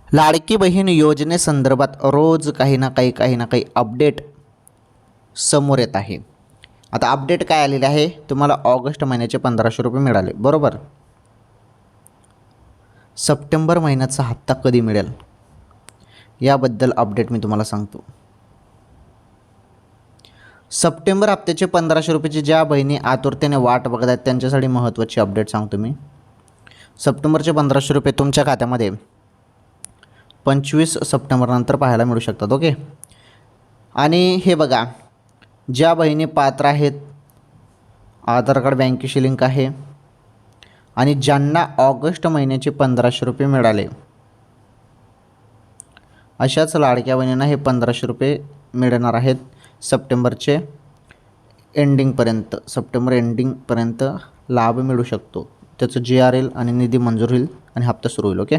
लाडकी बहीण योजनेसंदर्भात रोज काही ना काही अपडेट समोर येत आहे. आता अपडेट काय आलेले आहे, तुम्हाला ऑगस्ट महिन्याचे 1500 रुपये मिळाले बरोबर. सप्टेंबर महिन्याचा हप्ता कधी मिळेल याबद्दल अपडेट मी तुम्हाला सांगतो. सप्टेंबर हप्त्याचे 1500 रुपयाची ज्या बहिणी आतुरतेने वाट बघत आहेत त्यांच्यासाठी महत्त्वाची अपडेट सांगतो मी. सप्टेंबरचे 1500 रुपये तुमच्या खात्यामध्ये 25 सप्टेंबरनंतर पाहायला मिळू शकतात. ओके. आणि हे बघा, ज्या बहिणी पात्र आहेत, आधार कार्ड बँकेशी लिंक आहे आणि ज्यांना ऑगस्ट महिन्याचे 1500 रुपये मिळाले, अशाच लाडक्या बहिणींना हे 1500 रुपये मिळणार आहेत सप्टेंबरचे एंडिंगपर्यंत. सप्टेंबर एंडिंगपर्यंत लाभ मिळू शकतो. त्याचं GRL आणि निधी मंजूर होईल आणि हप्ता सुरू होईल. ओके.